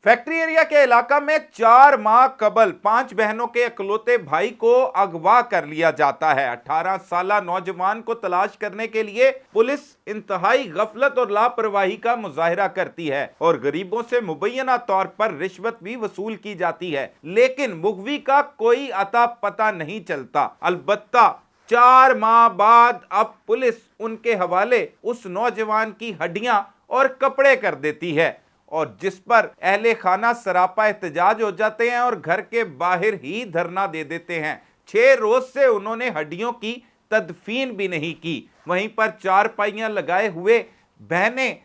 Factory area के इलाका में 4 माह कबल 5 बहनों के इकलौते भाई को अगवा कर लिया जाता है। 18 साला नौजवान को तलाश करने के लिए पुलिस इंतहाई गफलत और लापरवाही का मुजाहिरा करती है और गरीबों से मुबैना तौर पर रिश्वत भी वसूल की जाती है, लेकिन मुगवी का कोई अता पता नहीं चलता। अलबत्ता 4 माह बाद अब पुलिस उनके हवाले उस नौजवान की हड्डियां और कपड़े कर देती है और जिस पर अहले खाना सरापा एहतजाज हो जाते हैं और घर के बाहर ही धरना दे देते हैं। 6 रोज से उन्होंने हड्डियों की तदफीन भी नहीं की। वहीं पर चारपाइयां लगाए हुए बहनें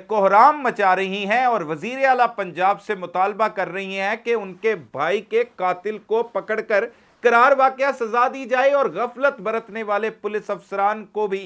कोहराम मचा रही हैं और वजीर आला पंजाब से मुतालबा कर रही हैं कि उनके भाई के कातिल को पकड़कर करार वाकया सजा दी जाए और गफलत बरतने वाले पुलिस अफसरान को भी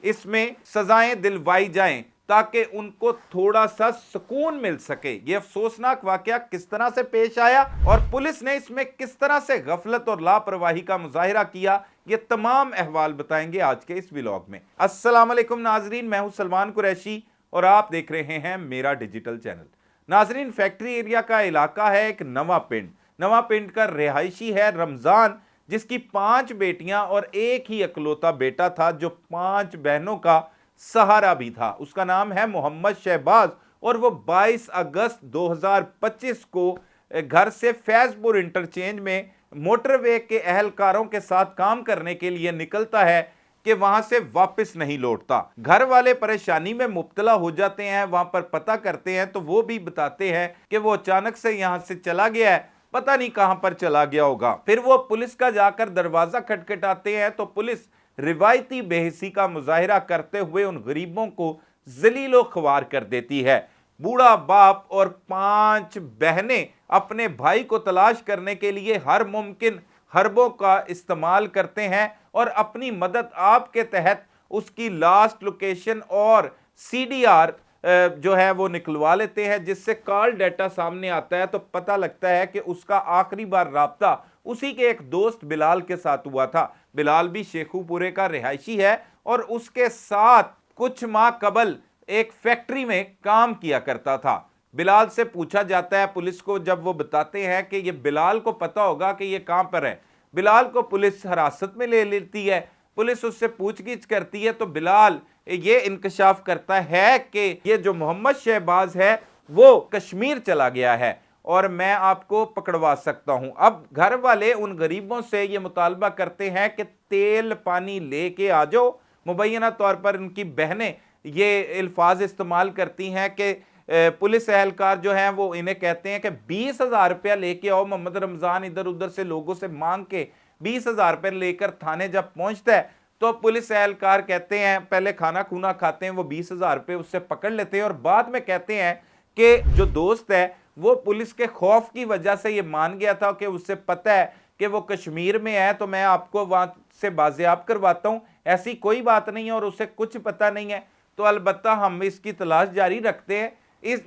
इसमें सजाएं दिलवाई जाएं ताकि उनको थोड़ा सा सुकून मिल सके। यह अफसोसनाक वाकया किस तरह से पेश आया और पुलिस ने इसमें किस तरह से गफलत और लापरवाही का मुजाहिरा किया, ये तमाम अहवाल बताएंगे आज के इस व्लॉग में। अस्सलाम वालेकुम नाजरीन, मैं हूं सलमान कुरैशी और आप देख रहे हैं मेरा डिजिटल चैनल। नाजरीन, फैक्ट्री एरिया का इलाका है एक नवा पिंड का रिहायशी है रमजान, जिसकी 5 बेटियां और एक ही इकलौता बेटा था जो 5 बहनों का सहारा भी था। उसका नाम है मोहम्मद शहबाज और वो 22 अगस्त 2025 को घर से फैजपुर इंटरचेंज में मोटरवे के अहलकारों के साथ काम करने के लिए निकलता है कि वहां से वापस नहीं लौटता। घर वाले परेशानी में मुब्तला हो जाते हैं, वहां पर पता करते हैं तो वो भी बताते हैं कि वो अचानक से यहां से चला गया है, पता नहीं कहां पर चला गया होगा। फिर वो पुलिस का जाकर दरवाजा खटखटाते हैं तो पुलिस रिवायती बेहिसी का मुजाहिरा करते हुए उन गरीबों को जलीलो ख्वार कर देती है। बूढ़ा बाप और 5 बहनें अपने भाई को तलाश करने के लिए हर मुमकिन हरबों का इस्तेमाल करते हैं और अपनी मदद आपके तहत उसकी लास्ट लोकेशन और CDR जो है वो निकलवा लेते हैं, जिससे कॉल डाटा सामने आता है तो पता लगता है कि उसका आखिरी बार राब्ता उसी के एक दोस्त बिलाल के साथ हुआ था। बिलाल भी शेखुपुरे का रिहायशी है और उसके साथ कुछ माह कबल एक फैक्ट्री में काम किया करता था। बिलाल से पूछा जाता है पुलिस को, जब वो बताते हैं कि ये बिलाल को पता होगा कि ये कहां पर है। बिलाल को पुलिस हिरासत में ले लेती है, पुलिस उससे पूछगिछ करती है तो बिलाल ये इंकशाफ करता है कि ये जो मोहम्मद शहबाज है वो कश्मीर चला गया है और मैं आपको पकड़वा सकता हूं। अब घर वाले उन गरीबों से ये मुतालबा करते हैं कि तेल पानी लेके आ जाओ। मुबैना तौर पर उनकी बहनें ये अल्फाज इस्तेमाल करती हैं कि पुलिस एहलकार जो हैं वो इन्हें कहते हैं कि 20,000 रुपया लेके आओ। मोहम्मद रमजान इधर उधर से लोगों से मांग के 20,000 रुपये लेकर थाने जब पहुंचता है तो पुलिस एहलकार कहते हैं, पहले खाना खूना खाते हैं, वो 20,000 रुपये उससे पकड़ लेते हैं और बाद में कहते हैं कि जो दोस्त है वो पुलिस के खौफ की वजह से ये मान गया था कि उससे पता है कि वो कश्मीर में है तो मैं आपको वहां से बाजियाब करवाता हूं, ऐसी कोई बात नहीं है और उसे कुछ पता नहीं है। तो अलबत्ता हम इसकी तलाश जारी रखते हैं।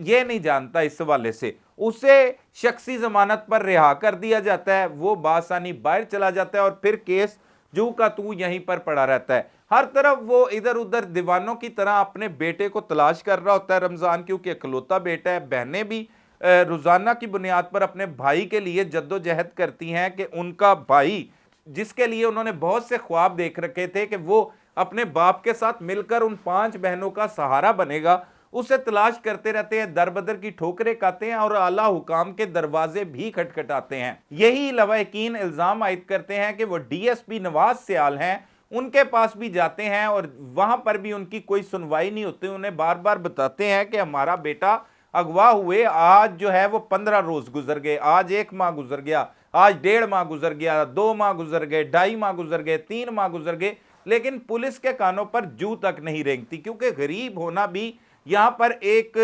ये नहीं जानता, इस हवाले से उसे शख्सी जमानत पर रिहा कर दिया जाता है, वो बासानी बाहर चला जाता है और फिर केस जू का तू यहीं पर पड़ा रहता है। हर तरफ वो इधर उधर दीवानों की तरह अपने बेटे को तलाश कर रहा होता है रमजान, क्योंकि इकलौता बेटा है। बहनें भी रोजाना की बुनियाद पर अपने भाई के लिए जद्दोजहद करती हैं कि उनका भाई, जिसके लिए उन्होंने बहुत से ख्वाब देख रखे थे कि वो अपने बाप के साथ मिलकर उन 5 बहनों का सहारा बनेगा, उसे तलाश करते रहते हैं, दर बदर की ठोकरें खाते हैं और आला हुकाम के दरवाजे भी खटखटाते हैं। यही लवाहिकीन इल्जाम आयद करते हैं कि वो DSP नवाज सियाल हैं, उनके पास भी जाते हैं और वहां पर भी उनकी कोई सुनवाई नहीं होती। उन्हें बार बार बताते हैं कि हमारा बेटा अगवा हुए आज जो है वो 15 रोज गुजर गए, आज 1 माह गुजर गया, आज 1.5 माह गुजर गया, 2 माह गुजर गए, 2.5 माह गुजर गए, 3 माह गुजर गए, लेकिन पुलिस के कानों पर जू तक नहीं रेंगती। क्योंकि गरीब होना भी यहां पर एक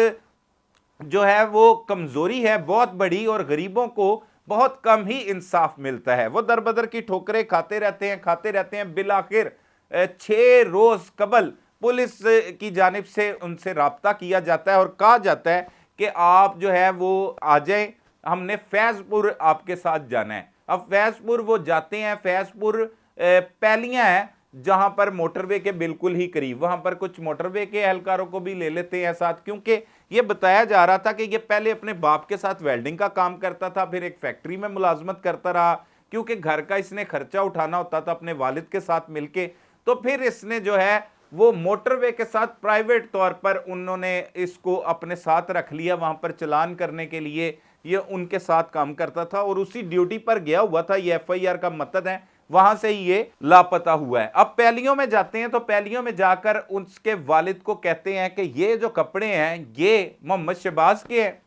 जो है वो कमजोरी है बहुत बड़ी और गरीबों को बहुत कम ही इंसाफ मिलता है। वो दर बदर की ठोकरें खाते रहते हैं। बिलाखिर 6 रोज कबल पुलिस की जानिब से उनसे राब्ता किया जाता है और कहा जाता है कि आप जो है वो आ जाए, हमने फैजपुर आपके साथ जाना है। अब फैजपुर वो जाते हैं। फैजपुर पैलियां हैं जहां पर मोटरवे के बिल्कुल ही करीब, वहां पर कुछ मोटरवे के एहलकारों को भी ले लेते हैं साथ, क्योंकि ये बताया जा रहा था कि ये पहले अपने बाप के साथ वेल्डिंग का काम करता था, फिर एक फैक्ट्री में मुलाजमत करता रहा, क्योंकि घर का इसने खर्चा उठाना होता था अपने वालिद के साथ मिलके। तो फिर इसने जो है वो मोटरवे के साथ प्राइवेट तौर पर उन्होंने इसको अपने साथ रख लिया, वहां पर चलान करने के लिए ये उनके साथ काम करता था और उसी ड्यूटी पर गया हुआ था। ये एफआईआर का मतलब है, वहां से ही ये लापता हुआ है। अब पैलियों में जाते हैं तो पैलियों में जाकर उसके वालिद को कहते हैं कि ये जो कपड़े हैं ये मोहम्मद शहबाज के हैं।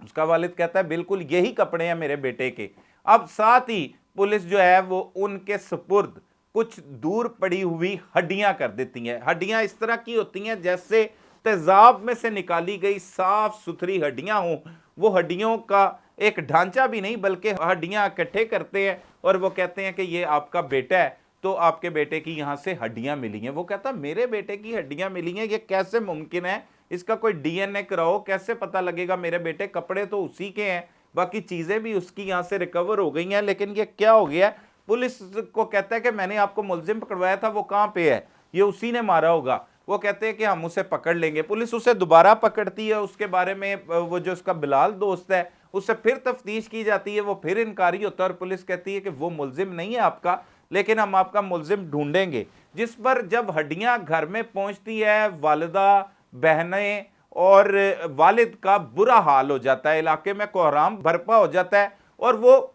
उसका वालिद कहता है बिल्कुल यही कपड़े हैं मेरे बेटे के। अब साथ ही पुलिस जो है वो उनके सुपुर्द कुछ दूर पड़ी हुई हड्डियां कर देती हैं। हड्डियां इस तरह की होती हैं जैसे तेजाब में से निकाली गई साफ सुथरी हड्डियां हों। वो हड्डियों का एक ढांचा भी नहीं बल्कि हड्डियां इकट्ठे करते हैं और वो कहते हैं कि ये आपका बेटा है, तो आपके बेटे की यहां से हड्डियां मिली हैं। वो कहता मेरे बेटे की हड्डियां मिली हैं, ये कैसे मुमकिन है, इसका कोई डीएनए कराओ, कैसे पता लगेगा मेरे बेटे, कपड़े तो उसी के हैं, बाकी चीजें भी उसकी यहां से रिकवर हो गई हैं, लेकिन ये क्या हो गया। पुलिस को कहता है कि मैंने आपको मुलजिम पकड़वाया था, वो कहां पे है, ये उसी ने मारा होगा। वो कहते हैं कि हम उसे पकड़ लेंगे। पुलिस उसे दोबारा पकड़ती है, उसके बारे में वो जो उसका बिलाल दोस्त है उससे फिर तफ्तीश की जाती है, वो फिर इनकारी होता है और पुलिस कहती है कि वो मुलजिम नहीं है आपका, लेकिन हम आपका मुलजिम ढूंढेंगे। जिस पर जब हड्डियां घर में पहुंचती है, वालिदा, बहनें और वालिद का बुरा हाल हो जाता है, इलाके में कोहराम बरपा हो जाता है और वो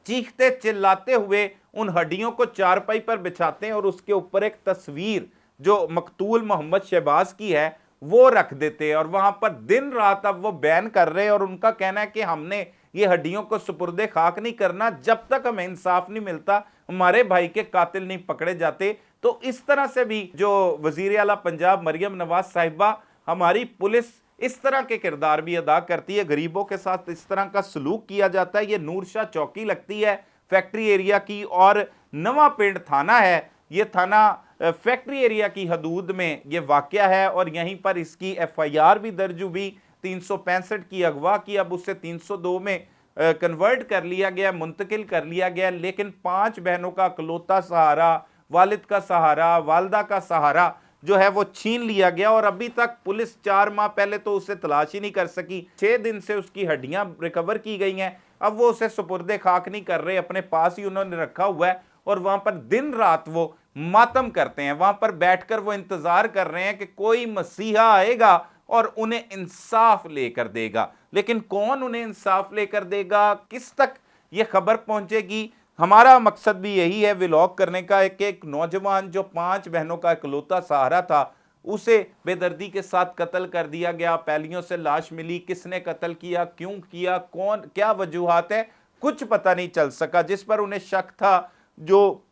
चीखते चिल्लाते हुए उन हड्डियों को चारपाई पर बिछाते हैं और उसके ऊपर एक तस्वीर जो मकतूल मोहम्मद शहबाज की है वो रख देते हैं और वहां पर दिन रात अब वो बैन कर रहे हैं। और उनका कहना है कि हमने ये हड्डियों को सुपुर्दे खाक नहीं करना जब तक हमें इंसाफ नहीं मिलता, हमारे भाई के कातिल नहीं पकड़े जाते। तो इस तरह से भी जो वजीर आला पंजाब मरियम नवाज साहिबा, हमारी पुलिस इस तरह के किरदार भी अदा करती है, गरीबों के साथ इस तरह का सलूक किया जाता है। ये नूरशाह चौकी लगती है फैक्ट्री एरिया की और नवा पिंड थाना है, ये थाना फैक्ट्री एरिया की हदूद में ये वाकया है और यहीं पर इसकी एफआईआर भी दर्ज हुई। 365 की अगवा की, अब उससे 302 में कन्वर्ट कर लिया गया, मुंतकिल कर लिया गया। लेकिन 5 बहनों का इकलौता सहारा, वालिद का सहारा, वालदा का सहारा जो है वो छीन लिया गया और अभी तक पुलिस 4 माह पहले तो उसे तलाश ही नहीं कर सकी। 6 दिन से उसकी हड्डियां रिकवर की गई हैं, अब वो उसे सुपुर्दे खाक नहीं कर रहे, अपने पास ही उन्होंने रखा हुआ है और वहां पर दिन रात वो मातम करते हैं। वहां पर बैठकर वो इंतजार कर रहे हैं कि कोई मसीहा आएगा और उन्हें इंसाफ लेकर देगा। लेकिन कौन उन्हें इंसाफ लेकर देगा, किस तक ये खबर पहुंचेगी, हमारा मकसद भी यही है व्लॉग करने का। एक नौजवान जो 5 बहनों का इकलौता सहारा था, उसे बेदर्दी के साथ कत्ल कर दिया गया। पैलियों से लाश मिली, किसने कत्ल किया, क्यों किया, कौन, क्या वजूहात है, कुछ पता नहीं चल सका। जिस पर उन्हें शक था, जो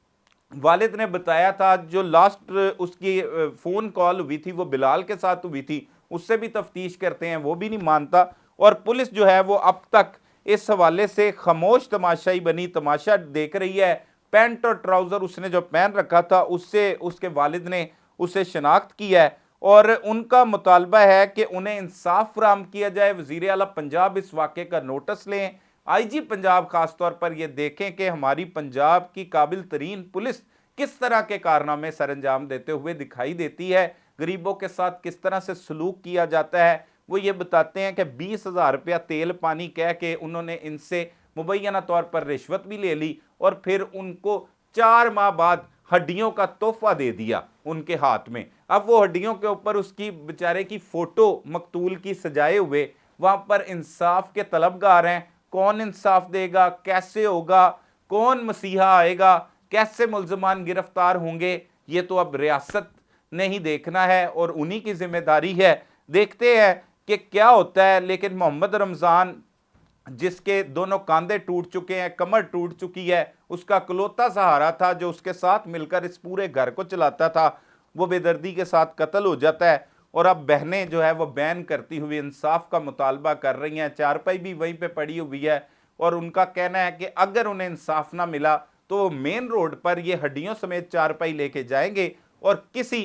वालिद ने बताया था, जो लास्ट उसकी फोन कॉल हुई थी वो बिलाल के साथ हुई थी, उससे भी तफ्तीश करते हैं, वो भी नहीं मानता। और पुलिस जो है वो अब तक इस हवाले से खामोश तमाशाई बनी तमाशा देख रही है। पैंट और ट्राउजर उसने जो पहन रखा था उससे उसके वालिद ने उसे शनाख्त किया है और उनका मुतालबा है कि उन्हें इंसाफ फराहम किया जाए। वजीर आला पंजाब इस वाक़े का नोटिस लें, आईजी पंजाब खासतौर पर यह देखें कि हमारी पंजाब की काबिल तरीन पुलिस किस तरह के कारनामे सरंजाम देते हुए दिखाई देती है, गरीबों के साथ किस तरह से सलूक किया जाता है। वो ये बताते हैं कि 20,000 रुपया तेल पानी कह के उन्होंने इनसे मुबैना तौर पर रिश्वत भी ले ली और फिर उनको 4 माह बाद हड्डियों का तोहफा दे दिया उनके हाथ में। अब वो हड्डियों के ऊपर उसकी बेचारे की फोटो मकतूल की सजाए हुए वहां पर इंसाफ के तलबगार हैं। कौन इंसाफ देगा, कैसे होगा, कौन मसीहा आएगा, कैसे मुल्जमान गिरफ्तार होंगे, ये तो अब रियासत ने ही देखना है और उन्हीं की जिम्मेदारी है। देखते हैं कि क्या होता है। लेकिन मोहम्मद रमजान, जिसके दोनों कांधे टूट चुके हैं, कमर टूट चुकी है, उसका इकलौता सहारा था जो उसके साथ मिलकर इस पूरे घर को चलाता था, वो बेदर्दी के साथ कत्ल हो जाता है। और अब बहनें जो है वो बैन करती हुई इंसाफ का मुतालबा कर रही हैं। चारपाई भी वहीं पे पड़ी हुई है और उनका कहना है कि अगर उन्हें इंसाफ ना मिला तो वो मेन रोड पर ये हड्डियों समेत चारपाई लेके जाएंगे और किसी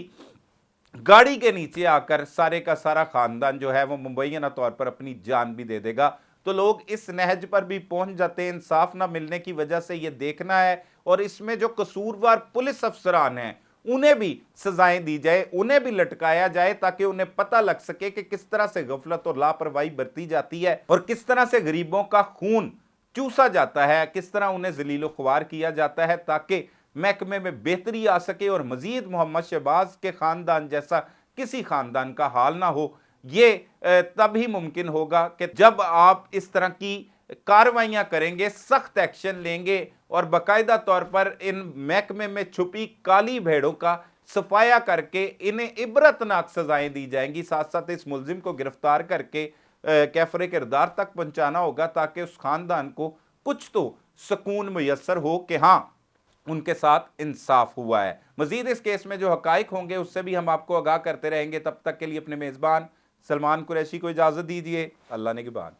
गाड़ी के नीचे आकर सारे का सारा खानदान जो है वो मुबैना तौर पर अपनी जान भी दे देगा। तो लोग इस नहज पर भी पहुंच जाते हैं। इंसाफ ना मिलने की वजह से ये देखना है और इसमें जो कसूरवार पुलिस अफसरान हैं उन्हें भी सजाएं दी जाए, उन्हें भी लटकाया जाए, ताकि उन्हें पता लग सके कि किस तरह से गफलत और लापरवाही बरती जाती है और किस तरह से गरीबों का खून चूसा जाता है, किस तरह उन्हें जलीलो ख्वार किया जाता है, ताकि महकमे में बेहतरी आ सके और मजीद मोहम्मद शहबाज के खानदान जैसा किसी खानदान का हाल ना हो। ये तभी मुमकिन होगा कि जब आप इस तरह की कार्रवाइयां करेंगे, सख्त एक्शन लेंगे और बाकायदा तौर पर इन महकमे में छुपी काली भेड़ों का सफाया करके इन्हें इबरतनाक सजाएं दी जाएंगी। साथ साथ इस मुलजिम को गिरफ्तार करके कैफरे किरदार तक पहुंचाना होगा, ताकि उस खानदान को कुछ तो सुकून मुयस्सर हो कि हाँ, उनके साथ इंसाफ हुआ है। मजीद इस केस में जो हकाइक होंगे उससे भी हम आपको आगाह करते रहेंगे। तब तक के लिए अपने मेज़बान सलमान कुरैशी को इजाज़त दीजिए। अल्लाह ने की बात।